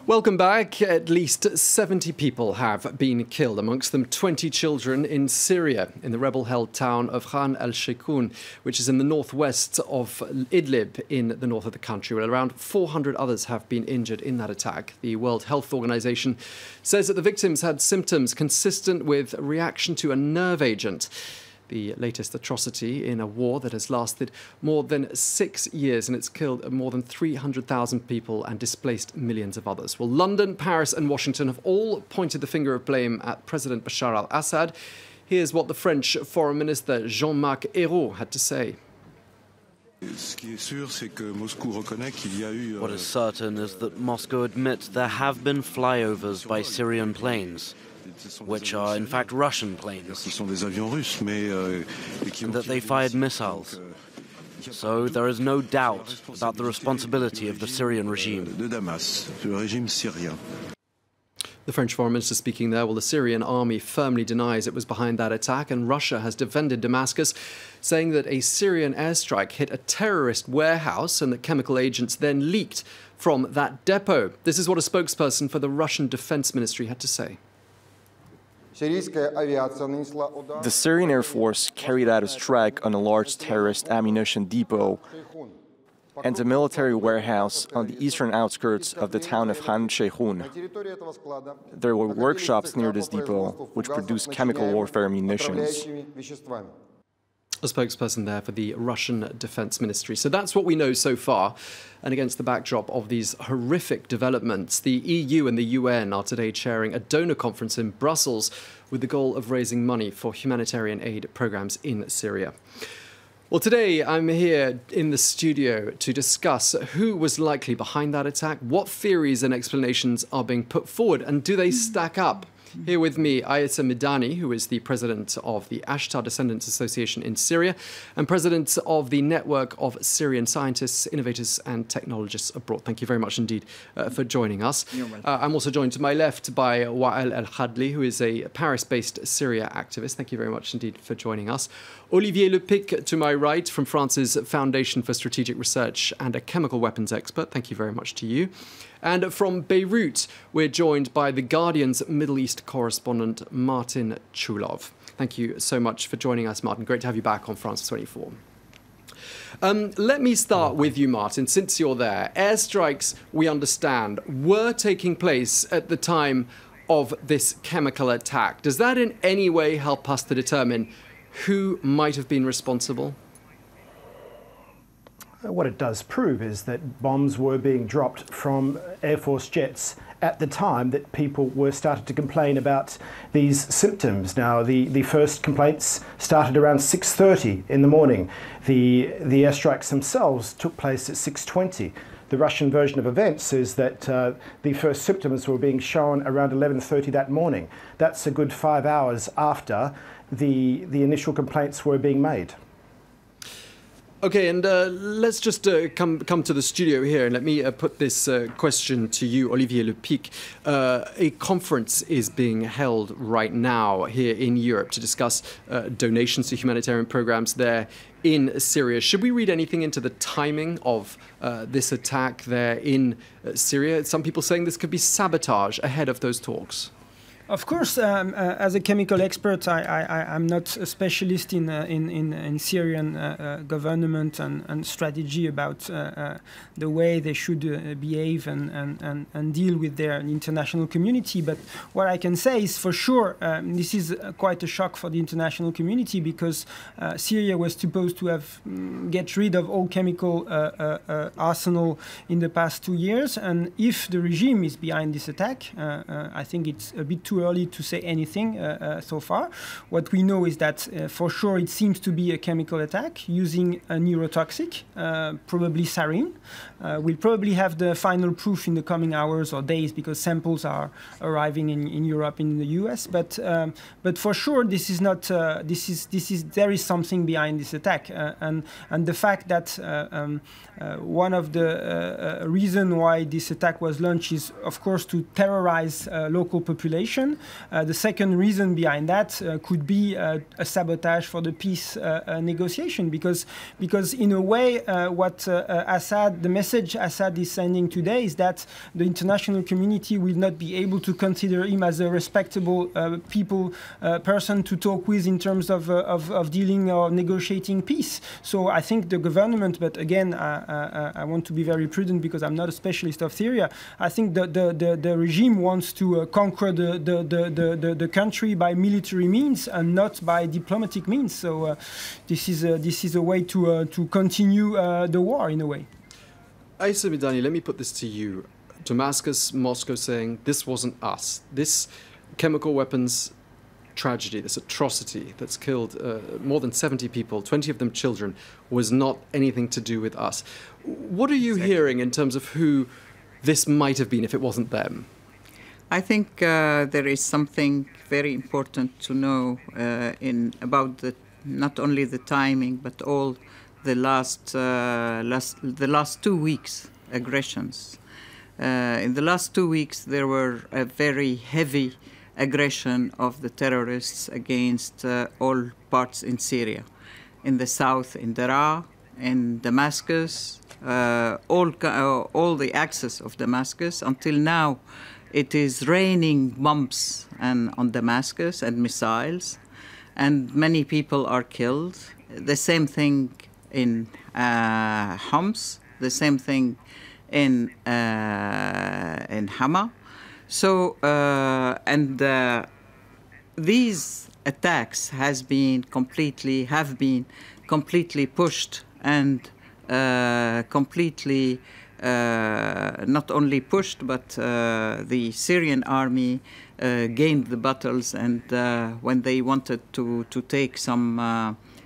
Welcome back. At least 70 people have been killed, amongst them 20 children in Syria, in the rebel-held town of Khan Sheikhoun, which is in the northwest of Idlib, in the north of the country, where around 400 others have been injured in that attack. The World Health Organization says that the victims had symptoms consistent with reaction to a nerve agent. The latest atrocity in a war that has lasted more than 6 years, and it's killed more than 300,000 people and displaced millions of others. Well, London, Paris and Washington have all pointed the finger of blame at President Bashar al-Assad. Here's what the French Foreign Minister Jean-Marc Ayrault had to say. What is certain is that Moscow admits there have been flyovers by Syrian planes, which are in fact Russian planes, and that they fired missiles. So there is no doubt about the responsibility of the Syrian regime. The French Foreign Minister speaking there. Well, the Syrian army firmly denies it was behind that attack, and Russia has defended Damascus, saying that a Syrian airstrike hit a terrorist warehouse and that chemical agents then leaked from that depot. This is what a spokesperson for the Russian Defense Ministry had to say. The Syrian Air Force carried out a strike on a large terrorist ammunition depot and a military warehouse on the eastern outskirts of the town of Khan Sheikhoun. There were workshops near this depot which produced chemical warfare munitions. A spokesperson there for the Russian Defense Ministry. So that's what we know so far. And against the backdrop of these horrific developments, the EU and the UN are today chairing a donor conference in Brussels with the goal of raising money for humanitarian aid programs in Syria. Well, today I'm here in the studio to discuss who was likely behind that attack, what theories and explanations are being put forward, and do they stack up? Here with me, Ayeta Midani, who is the president of the Ashtar Descendants Association in Syria and president of the Network of Syrian Scientists, Innovators and Technologists Abroad. Thank you very much indeed for joining us. I'm also joined to my left by Wael El-Khadli, who is a Paris-based Syria activist. Thank you very much indeed for joining us. Olivier Lepic to my right from France's Foundation for Strategic Research and a chemical weapons expert. Thank you very much to you. And from Beirut, we're joined by The Guardian's Middle East correspondent, Martin Chulov. Thank you so much for joining us, Martin. Great to have you back on France 24. Let me start with you, Martin, since you're there. Airstrikes, we understand, were taking place at the time of this chemical attack. Does that in any way help us to determine who might have been responsible? What it does prove is that bombs were being dropped from Air Force jets at the time that people were started to complain about these symptoms. Now, the first complaints started around 6:30 in the morning. The airstrikes themselves took place at 6:20. The Russian version of events is that the first symptoms were being shown around 11:30 that morning. That's a good 5 hours after the initial complaints were being made. Okay, and let's just come to the studio here, and let me put this question to you, Olivier Lepic. A conference is being held right now here in Europe to discuss donations to humanitarian programs there in Syria. Should we read anything into the timing of this attack there in Syria? Some people saying this could be sabotage ahead of those talks. Of course, as a chemical expert, I'm not a specialist in Syrian government and strategy about the way they should behave and deal with their international community. But what I can say is for sure, this is quite a shock for the international community because Syria was supposed to have get rid of all chemical arsenal in the past 2 years. And if the regime is behind this attack, I think it's a bit too early to say anything so far. What we know is that for sure it seems to be a chemical attack using a neurotoxic, probably sarin. We'll probably have the final proof in the coming hours or days because samples are arriving in Europe, in the US. But for sure this is not. There is something behind this attack, and the fact that one of the reason why this attack was launched is of course to terrorize local population. reason. The second reason behind that could be a sabotage for the peace negotiation, because in a way, the message Assad is sending today is that the international community will not be able to consider him as a respectable person to talk with in terms of dealing or negotiating peace. So I think the government, but again, I want to be very prudent because I'm not a specialist of Syria. I think the regime wants to conquer the country by military means and not by diplomatic means. So this is a way to continue the war in a way. Aissa Midani, let me put this to you. Damascus, Moscow saying this wasn't us. This chemical weapons tragedy, this atrocity that's killed more than 70 people, 20 of them children, was not anything to do with us. What are you hearing in terms of who this might have been if it wasn't them? I think there is something very important to know about not only the timing, but all the last 2 weeks aggressions. In the last 2 weeks, there were a very heavy aggression of the terrorists against all parts in Syria, in the south, in Daraa, in Damascus, all the axis of Damascus. Until now, it is raining bombs on Damascus and missiles, and many people are killed. The same thing in Homs, the same thing in Hama. So, these attacks have been completely pushed and completely not only pushed, but the Syrian army gained the battles, and when they wanted to take some,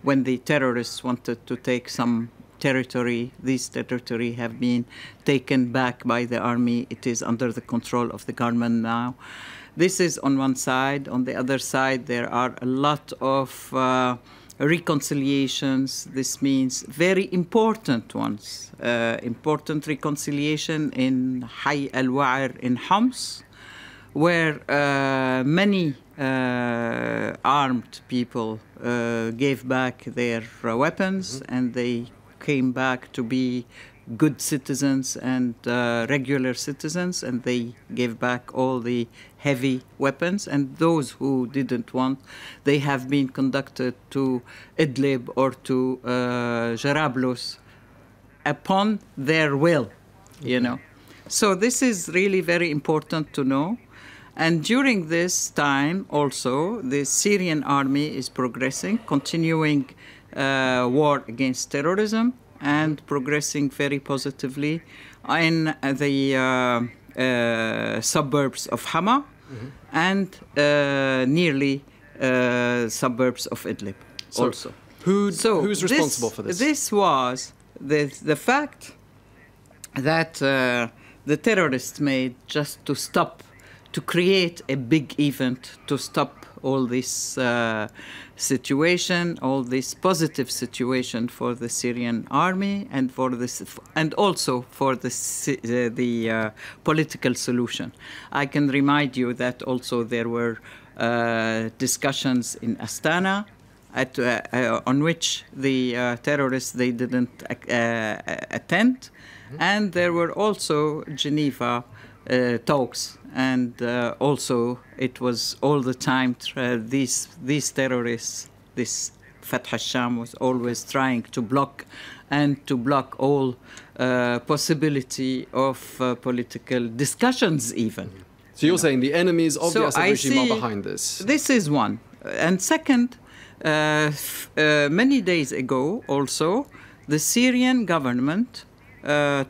when the terrorists wanted to take some territory, this territory have been taken back by the army. It is under the control of the government now. This is on one side. On the other side, there are a lot of reconciliations. This means very important ones. Important reconciliation in Hay al-Wa'ir in Homs, where many armed people gave back their weapons, and they came back to be good citizens and regular citizens, and they gave back all the heavy weapons. And those who didn't want, they have been conducted to Idlib or to Jarablus upon their will, you know. So this is really very important to know. And during this time also, the Syrian army is progressing, continuing war against terrorism, and progressing very positively in the suburbs of Hama and nearly suburbs of Idlib also. Who's responsible for this? This was the fact that the terrorists made just to create a big event to stop all this situation, all this positive situation for the Syrian army, and also for the political solution. I can remind you that also there were discussions in Astana on which the terrorists they didn't attend, and there were also Geneva talks, and also it was all the time these terrorists, this Fatah al-Sham was always trying to block all possibility of political discussions even. So you're saying the enemies of the Assad regime are behind this? This is one. And second, many days ago also, the Syrian government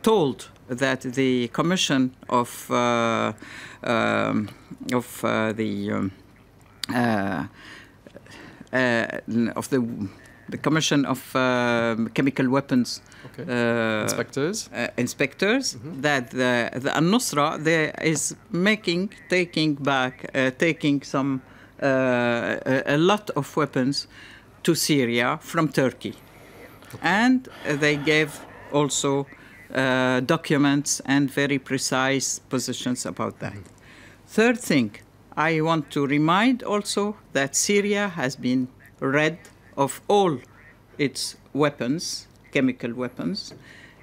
told that the commission of the commission of chemical weapons inspectors that the al-Nusra there is taking some a lot of weapons to Syria from Turkey, and they gave also documents and very precise positions about that. Third thing, I want to remind also that Syria has been rid of all its weapons, chemical weapons,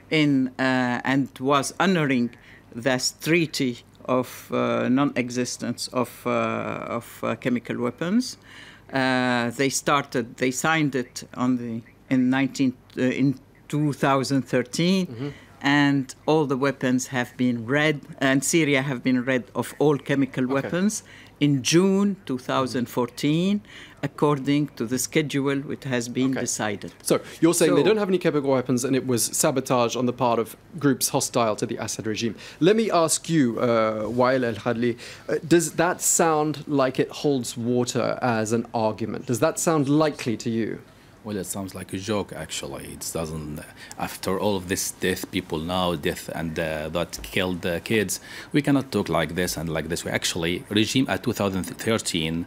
and was honoring this treaty of non-existence of chemical weapons. They signed it in 2013, and all the weapons have been rid, and Syria have been rid of all chemical weapons in June 2014, according to the schedule which has been decided. So you're saying they don't have any chemical weapons and it was sabotage on the part of groups hostile to the Assad regime. Let me ask you, Wael El-Hadli, does that sound like it holds water as an argument? Does that sound likely to you? Well, it sounds like a joke, actually. It doesn't. After all of this death, people now death and that killed kids, we cannot talk like this and like this. We actually, regime at 2013,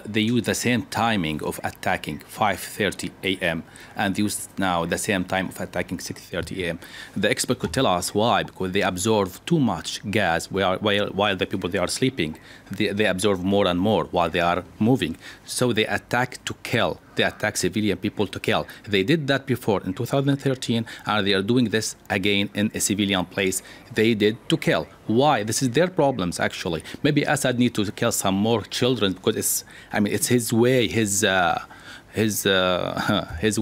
they used the same timing of attacking 5:30 a.m. and used now the same time of attacking 6:30 a.m. The expert could tell us why, because they absorb too much gas while the people they are sleeping. They absorb more and more while they are moving. So they attack to kill. They attack civilian people to kill. They did that before in 2013, and they are doing this again in a civilian place. They did to kill. Why? This is their problems, actually. Maybe Assad needs to kill some more children because it's his way, his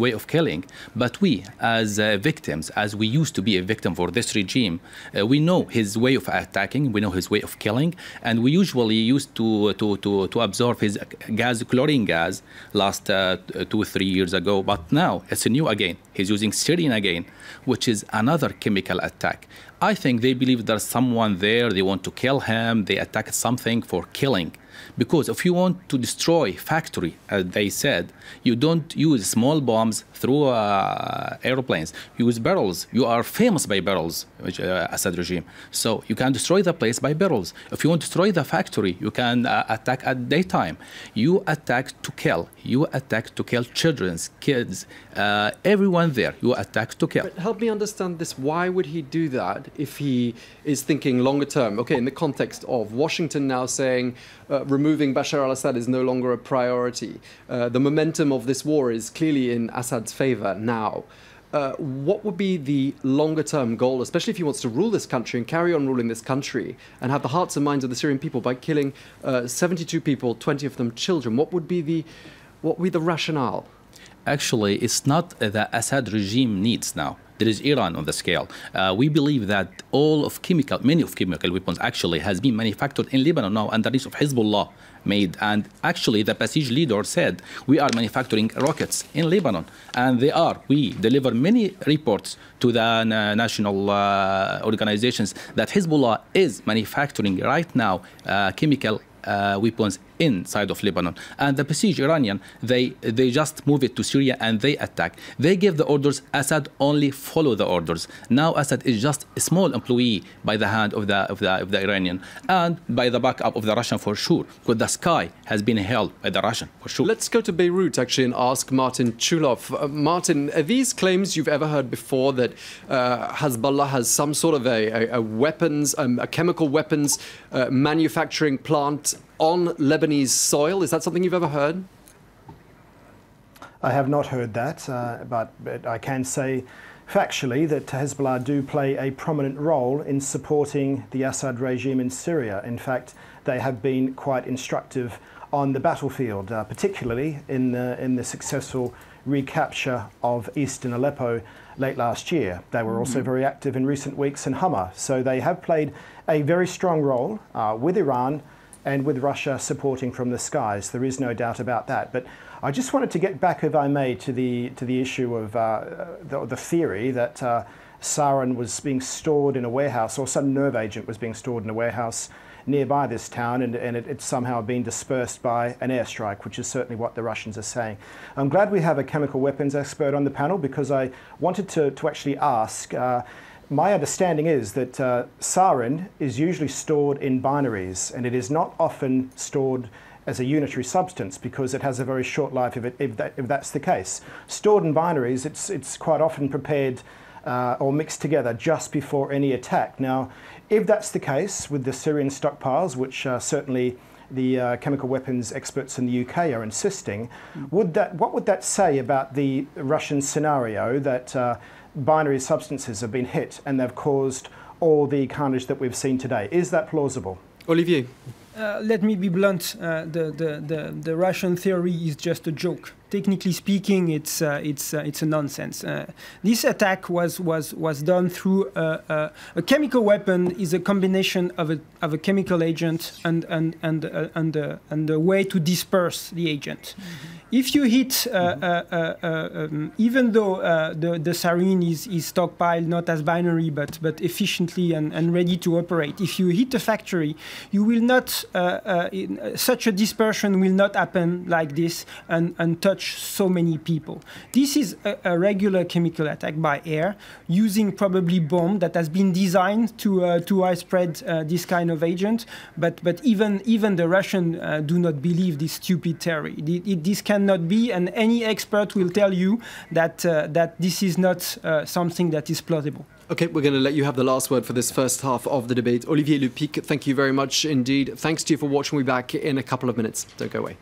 way of killing. But we, as victims, as we used to be a victim for this regime, we know his way of attacking, we know his way of killing, and we usually used to absorb his chlorine gas last 2-3 years ago. But now it's new again. He's using sarin again, which is another chemical attack. I think they believe there's someone there, they want to kill him, they attack something for killing. Because if you want to destroy factory, as they said, you don't use small bombs through airplanes. You use barrels. You are famous by barrels, Assad regime. So you can destroy the place by barrels. If you want to destroy the factory, you can attack at daytime. You attack to kill. You attack to kill children, kids, everyone there. You attack to kill. But help me understand this. Why would he do that if he is thinking longer term? Okay, in the context of Washington now saying removing Bashar al-Assad is no longer a priority. The momentum of this war is clearly in Assad's favor now. What would be the longer-term goal, especially if he wants to rule this country and carry on ruling this country and have the hearts and minds of the Syrian people by killing 72 people, 20 of them children? What would be the rationale? Actually, it's not the Assad regime needs now. There is Iran on the scale. We believe that many of chemical weapons actually has been manufactured in Lebanon now under the of Hezbollah made. And actually the Basij leader said, we are manufacturing rockets in Lebanon. And we deliver many reports to the national organizations that Hezbollah is manufacturing right now chemical weapons inside of Lebanon. And the Basij Iranian, they just move it to Syria and they attack. They give the orders, Assad only follow the orders. Now Assad is just a small employee by the hand of the Iranian and by the backup of the Russian for sure, because the sky has been held by the Russian for sure. Let's go to Beirut actually and ask Martin Chulov. Martin, are these claims you've ever heard before that Hezbollah has some sort of a chemical weapons manufacturing plant on Lebanese soil? Is that something you've ever heard? I have not heard that, but I can say factually that Hezbollah do play a prominent role in supporting the Assad regime in Syria. In fact, they have been quite instructive on the battlefield, particularly in the successful recapture of eastern Aleppo late last year. They were also very active in recent weeks in Hama. So they have played a very strong role with Iran and with Russia supporting from the skies. There is no doubt about that. But I just wanted to get back, if I may, to the issue of the theory that sarin was being stored in a warehouse, or some nerve agent was being stored in a warehouse nearby this town, and it's somehow been dispersed by an airstrike, which is certainly what the Russians are saying. I'm glad we have a chemical weapons expert on the panel, because I wanted to actually ask, my understanding is that sarin is usually stored in binaries, and it is not often stored as a unitary substance because it has a very short life if that's the case. Stored in binaries, it's quite often prepared or mixed together just before any attack. Now, if that's the case with the Syrian stockpiles, which certainly the chemical weapons experts in the UK are insisting. What would that say about the Russian scenario that binary substances have been hit and they've caused all the carnage that we've seen today? Is that plausible? Olivier? Let me be blunt. The Russian theory is just a joke. Technically speaking, it's a nonsense. This attack was done through a chemical weapon. Is a combination of a chemical agent and a way to disperse the agent. Mm-hmm. If you hit, even though the sarin is stockpiled not as binary but efficiently and ready to operate, if you hit a factory, you will not, such a dispersion will not happen like this and touch so many people. This is a regular chemical attack by air using probably bomb that has been designed to spread this kind of agent, but even the Russian do not believe this stupid theory. This cannot be, and any expert will tell you that this is not something that is plausible. Okay, we're going to let you have the last word for this first half of the debate. Olivier Lepic, thank you very much indeed. Thanks to you for watching. We'll be back in a couple of minutes. Don't go away.